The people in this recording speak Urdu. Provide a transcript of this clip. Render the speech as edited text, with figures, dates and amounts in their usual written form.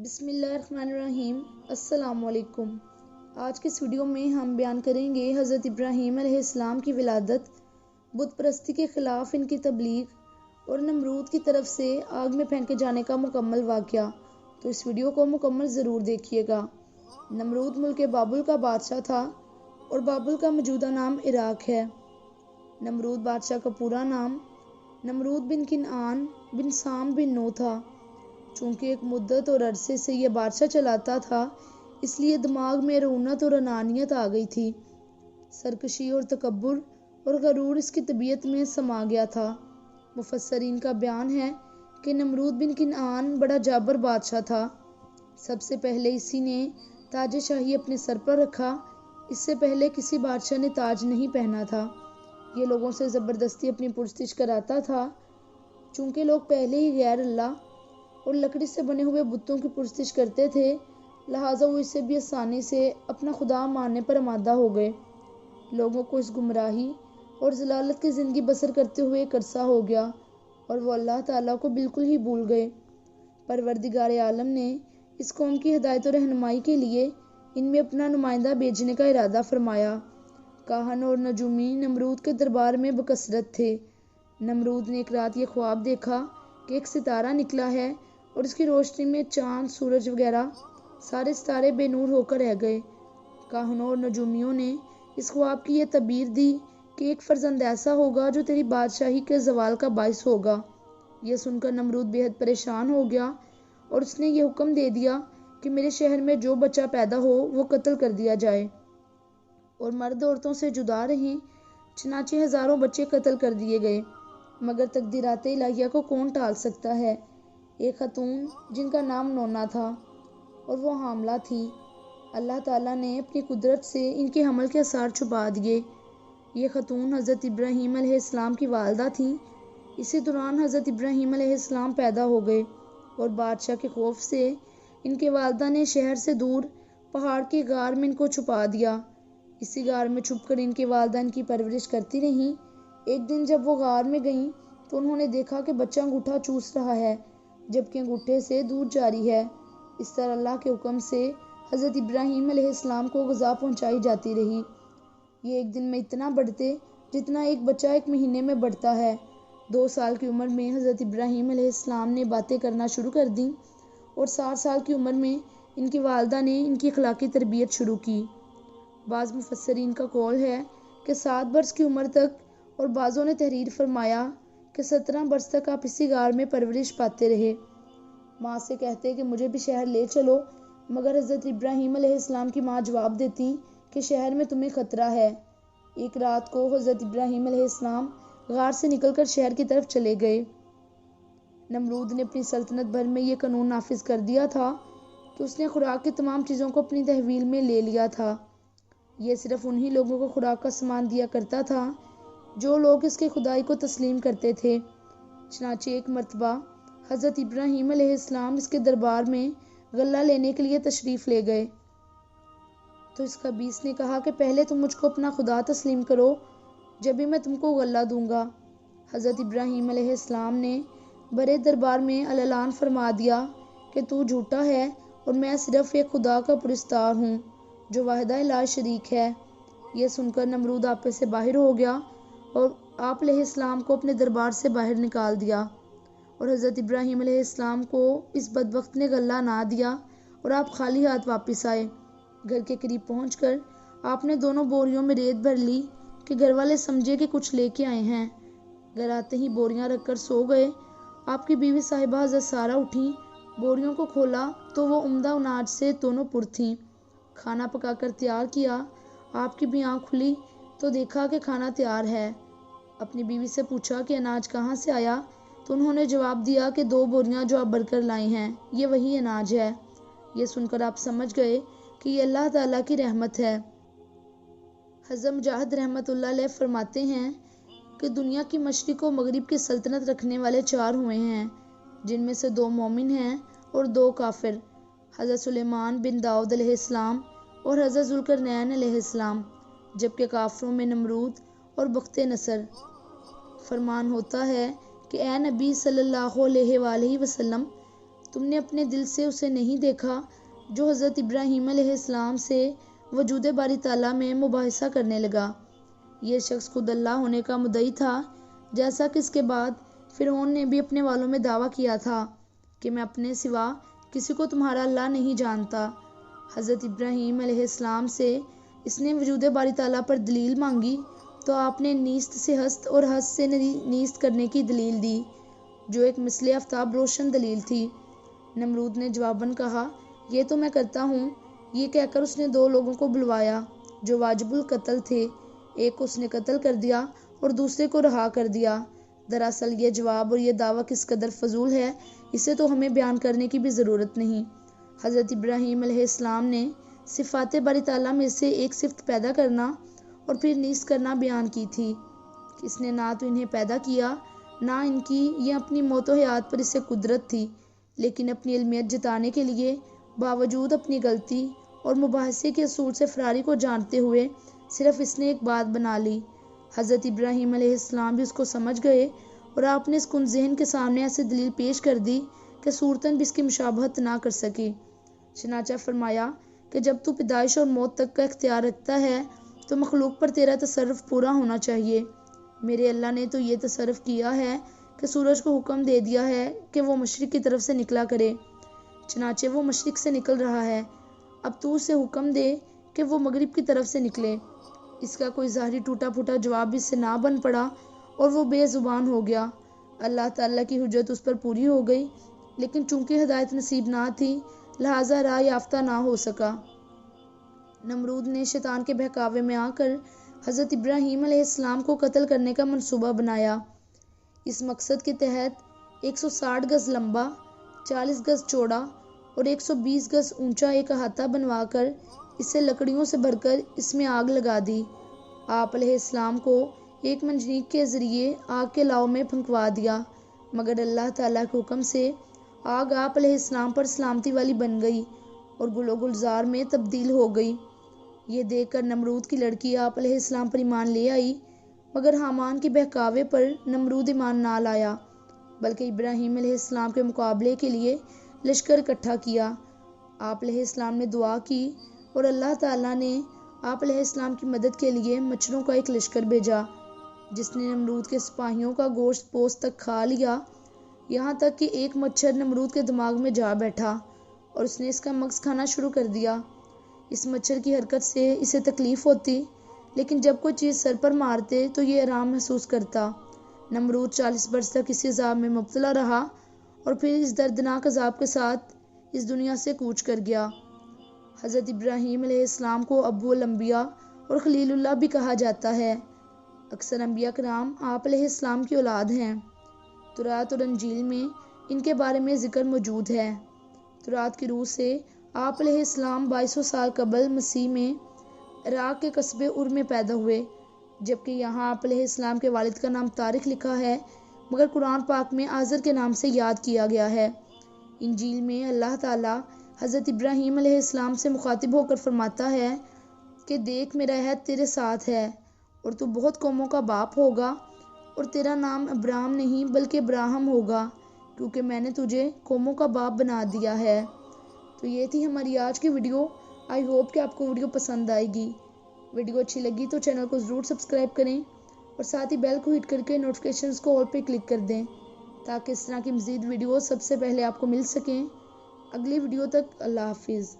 بسم اللہ الرحمن الرحیم۔ السلام علیکم۔ آج کے اس ویڈیو میں ہم بیان کریں گے حضرت ابراہیم علیہ السلام کی ولادت، بت پرستی کے خلاف ان کی تبلیغ اور نمرود کی طرف سے آگ میں پھینکے جانے کا مکمل واقعہ۔ تو اس ویڈیو کو مکمل ضرور دیکھیے گا۔ نمرود ملک بابل کا بادشاہ تھا اور بابل کا موجودہ نام عراق ہے۔ نمرود بادشاہ کا پورا نام نمرود بن کنعان بن سام بن نوح تھا۔ چونکہ ایک مدت اور عرصے سے یہ بادشاہ چلاتا تھا، اس لیے دماغ میں رعونت اور انانیت آ گئی تھی۔ سرکشی اور تکبر اور غرور اس کی طبیعت میں سما گیا تھا۔ مفسرین کا بیان ہے کہ نمرود بن کنعان بڑا جابر بادشاہ تھا۔ سب سے پہلے اسی نے تاج شاہی اپنے سر پر رکھا۔ اس سے پہلے کسی بادشاہ نے تاج نہیں پہنا تھا۔ یہ لوگوں سے زبردستی اپنی پرستش کراتا تھا۔ چونکہ لوگ پہلے ہی غیر اللہ اور لکڑی سے بنے ہوئے بتوں کی پرستش کرتے تھے، لہٰذا وہ اسے بھی آسانی سے اپنا خدا ماننے پر آمادہ ہو گئے۔ لوگوں کو اس گمراہی اور ضلالت کی زندگی بسر کرتے ہوئے ایک عرصہ ہو گیا اور وہ اللہ تعالیٰ کو بالکل ہی بھول گئے۔ پروردگار عالم نے اس قوم کی ہدایت و رہنمائی کے لیے ان میں اپنا نمائندہ بھیجنے کا ارادہ فرمایا۔ کاہن اور نجومی نمرود کے دربار میں بکثرت تھے۔ نمرود نے ایک رات یہ خواب دیکھا کہ ایک ستارہ نکلا ہے اور اس کی روشنی میں چاند، سورج وغیرہ سارے ستارے بے نور ہو کر رہ گئے۔ کاہنوں اور نجومیوں نے اس خواب کی یہ تعبیر دی کہ ایک فرزند ایسا ہوگا جو تیری بادشاہی کے زوال کا باعث ہوگا۔ یہ سن کر نمرود بے حد پریشان ہو گیا اور اس نے یہ حکم دے دیا کہ میرے شہر میں جو بچہ پیدا ہو وہ قتل کر دیا جائے اور مرد عورتوں سے جدا رہیں۔ چنانچہ ہزاروں بچے قتل کر دیے گئے، مگر تقدیرات الہیہ کو کون ٹال سکتا ہے۔ ایک خاتون جن کا نام نونا تھا اور وہ حاملہ تھی، اللہ تعالیٰ نے اپنی قدرت سے ان کے حمل کے آثار چھپا دیے۔ یہ خاتون حضرت ابراہیم علیہ السلام کی والدہ تھیں۔ اسی دوران حضرت ابراہیم علیہ السلام پیدا ہو گئے اور بادشاہ کے خوف سے ان کے والدہ نے شہر سے دور پہاڑ کی غار میں ان کو چھپا دیا۔ اسی غار میں چھپ کر ان کی والدہ ان کی پرورش کرتی رہیں۔ ایک دن جب وہ غار میں گئیں تو انہوں نے دیکھا کہ بچہ انگوٹھا چوس رہا ہے جبکہ انگوٹھے سے دودھ جاری ہے۔ اس طرح اللہ کے حکم سے حضرت ابراہیم علیہ السلام کو غذا پہنچائی جاتی رہی۔ یہ ایک دن میں اتنا بڑھتے جتنا ایک بچہ ایک مہینے میں بڑھتا ہے۔ 2 سال کی عمر میں حضرت ابراہیم علیہ السلام نے باتیں کرنا شروع کر دیں اور 60 سال کی عمر میں ان کی والدہ نے ان کی اخلاقی تربیت شروع کی۔ بعض مفسرین کا قول ہے کہ 7 برس کی عمر تک، اور بعضوں نے تحریر فرمایا کہ 17 برس تک آپ اسی غار میں پرورش پاتے رہے۔ ماں سے کہتے کہ مجھے بھی شہر لے چلو، مگر حضرت ابراہیم علیہ السلام کی ماں جواب دیتی کہ شہر میں تمہیں خطرہ ہے۔ ایک رات کو حضرت ابراہیم علیہ السلام غار سے نکل کر شہر کی طرف چلے گئے۔ نمرود نے اپنی سلطنت بھر میں یہ قانون نافذ کر دیا تھا کہ اس نے خوراک کی تمام چیزوں کو اپنی تحویل میں لے لیا تھا۔ یہ صرف انہی لوگوں کو خوراک کا سامان دیا کرتا تھا جو لوگ اس کے خدائی کو تسلیم کرتے تھے۔ چنانچہ ایک مرتبہ حضرت ابراہیم علیہ السلام اس کے دربار میں غلہ لینے کے لیے تشریف لے گئے تو اس خبیث نے کہا کہ پہلے تم مجھ کو اپنا خدا تسلیم کرو، جبھی میں تم کو غلہ دوں گا۔ حضرت ابراہیم علیہ السلام نے برے دربار میں اعلان فرما دیا کہ تو جھوٹا ہے اور میں صرف ایک خدا کا پرستار ہوں جو واحدہ لا شریک ہے۔ یہ سن کر نمرود آپے سے باہر ہو گیا اور آپ علیہ السلام کو اپنے دربار سے باہر نکال دیا، اور حضرت ابراہیم علیہ السلام کو اس بدبخت نے غلہ نہ دیا اور آپ خالی ہاتھ واپس آئے۔ گھر کے قریب پہنچ کر آپ نے دونوں بوریوں میں ریت بھر لی کہ گھر والے سمجھے کہ کچھ لے کے آئے ہیں۔ گھر آتے ہی بوریاں رکھ کر سو گئے۔ آپ کی بیوی صاحبہ حضرت سارہ اٹھیں، بوریوں کو کھولا تو وہ عمدہ اناج سے دونوں پر تھیں۔ کھانا پکا کر تیار کیا۔ آپ کی بھی آنکھ کھلی تو دیکھا کہ کھانا تیار ہے۔ اپنی بیوی سے پوچھا کہ اناج کہاں سے آیا تو انہوں نے جواب دیا کہ 2 بوریاں جو آپ بھر کر لائے ہیں یہ وہی اناج ہے۔ یہ سن کر آپ سمجھ گئے کہ یہ اللہ تعالیٰ کی رحمت ہے۔ حضرت مجاہد رحمۃ اللہ علیہ فرماتے ہیں کہ دنیا کی مشرق و مغرب کی سلطنت رکھنے والے 4 ہوئے ہیں، جن میں سے 2 مومن ہیں اور 2 کافر، حضرت سلیمان بن داؤد علیہ السلام اور حضرت ذوالقرنین علیہ السلام، جبکہ کافروں میں نمرود اور بخت نصر۔ فرمان ہوتا ہے کہ اے نبی صلی اللہ علیہ وآلہ وسلم، تم نے اپنے دل سے اسے نہیں دیکھا جو حضرت ابراہیم علیہ السلام سے وجود باری تعالیٰ میں مباحثہ کرنے لگا۔ یہ شخص خود اللہ ہونے کا مدعی تھا، جیسا کہ اس کے بعد فرعون نے بھی اپنے والوں میں دعویٰ کیا تھا کہ میں اپنے سوا کسی کو تمہارا اللہ نہیں جانتا۔ حضرت ابراہیم علیہ السلام سے اس نے وجود باری تعالیٰ پر دلیل مانگی تو آپ نے نیست سے ہست اور ہست سے نیست کرنے کی دلیل دی، جو ایک مثل آفتاب روشن دلیل تھی۔ نمرود نے جواباً کہا، یہ تو میں کرتا ہوں۔ یہ کہہ کر اس نے 2 لوگوں کو بلوایا جو واجب القتل تھے، ایک کو اس نے قتل کر دیا اور دوسرے کو رہا کر دیا۔ دراصل یہ جواب اور یہ دعویٰ کس قدر فضول ہے، اسے تو ہمیں بیان کرنے کی بھی ضرورت نہیں۔ حضرت ابراہیم علیہ السلام نے صفات باری تعالیٰ میں سے ایک صفت پیدا کرنا اور پھر نیست کرنا بیان کی تھی۔ اس نے نہ تو انہیں پیدا کیا، نہ ان کی یہ اپنی موت و حیات پر اسے قدرت تھی، لیکن اپنی علمیت جتانے کے لیے باوجود اپنی غلطی اور مباحثے کے اصول سے فراری کو جانتے ہوئے صرف اس نے ایک بات بنا لی۔ حضرت ابراہیم علیہ السلام بھی اس کو سمجھ گئے اور آپ نے اس کن ذہن کے سامنے ایسی دلیل پیش کر دی کہ صورتاً بھی اس کی مشابہت نہ کر سکی۔ چنانچہ فرمایا کہ جب تو پیدائش اور موت تک کا اختیار رکھتا ہے تو مخلوق پر تیرا تصرف پورا ہونا چاہیے۔ میرے اللہ نے تو یہ تصرف کیا ہے کہ سورج کو حکم دے دیا ہے کہ وہ مشرق کی طرف سے نکلا کرے، چنانچہ وہ مشرق سے نکل رہا ہے۔ اب تو اسے حکم دے کہ وہ مغرب کی طرف سے نکلے۔ اس کا کوئی ظاہری ٹوٹا پھوٹا جواب اس سے نہ بن پڑا اور وہ بے زبان ہو گیا۔ اللہ تعالیٰ کی حجت اس پر پوری ہو گئی، لیکن چونکہ ہدایت نصیب نہ تھی لہٰذا راہ یافتہ نہ ہو سکا۔ نمرود نے شیطان کے بہکاوے میں آ کر حضرت ابراہیم علیہ السلام کو قتل کرنے کا منصوبہ بنایا۔ اس مقصد کے تحت 160 گز لمبا، 40 گز چوڑا اور 120 گز اونچا ایک احاطہ بنوا کر اسے لکڑیوں سے بھر کر اس میں آگ لگا دی۔ آپ علیہ السلام کو ایک منجنیق کے ذریعے آگ کے لاؤ میں پھنکوا دیا، مگر اللہ تعالیٰ کے حکم سے آگ آپ علیہ السلام پر سلامتی والی بن گئی اور گل و گلزار میں تبدیل ہو گئی۔ یہ دیکھ کر نمرود کی لڑکی آپ علیہ السلام پر ایمان لے آئی، مگر حامان کے بہکاوے پر نمرود ایمان نہ لایا، بلکہ ابراہیم علیہ السلام کے مقابلے کے لیے لشکر اکٹھا کیا۔ آپ علیہ السلام نے دعا کی اور اللہ تعالیٰ نے آپ علیہ السلام کی مدد کے لیے مچھروں کا ایک لشکر بھیجا، جس نے نمرود کے سپاہیوں کا گوشت پوست تک کھا لیا، یہاں تک کہ ایک مچھر نمرود کے دماغ میں جا بیٹھا اور اس نے اس کا مغز کھانا شروع کر دیا۔ اس مچھر کی حرکت سے اسے تکلیف ہوتی، لیکن جب کوئی چیز سر پر مارتے تو یہ آرام محسوس کرتا۔ نمرود 40 برس تک اسی عذاب میں مبتلا رہا اور پھر اس دردناک عذاب کے ساتھ اس دنیا سے کوچ کر گیا۔ حضرت ابراہیم علیہ السلام کو ابو الانبیاء اور خلیل اللہ بھی کہا جاتا ہے۔ اکثر انبیاء کرام آپ علیہ السلام کی اولاد ہیں۔ تورات اور انجیل میں ان کے بارے میں ذکر موجود ہے۔ تورات کی روح سے آپ علیہ السلام 2200 سال قبل مسیح میں عراق کے قصبے ار میں پیدا ہوئے، جبکہ یہاں آپ علیہ السلام کے والد کا نام طارق لکھا ہے، مگر قرآن پاک میں آزر کے نام سے یاد کیا گیا ہے۔ انجیل میں اللہ تعالیٰ حضرت ابراہیم علیہ السلام سے مخاطب ہو کر فرماتا ہے کہ دیکھ میرا عہد تیرے ساتھ ہے اور تو بہت قوموں کا باپ ہوگا اور تیرا نام ابرام نہیں بلکہ ابراہم ہوگا، کیونکہ میں نے تجھے قوموں کا باپ بنا دیا ہے۔ تو یہ تھی ہماری آج کی ویڈیو۔ آئی ہوپ کہ آپ کو ویڈیو پسند آئے گی۔ ویڈیو اچھی لگی تو چینل کو ضرور سبسکرائب کریں اور ساتھ ہی بیل کو ہٹ کر کے نوٹیفیکیشنز کو آل پہ کلک کر دیں تاکہ اس طرح کی مزید ویڈیوز سب سے پہلے آپ کو مل سکیں۔ اگلی ویڈیو تک اللہ حافظ۔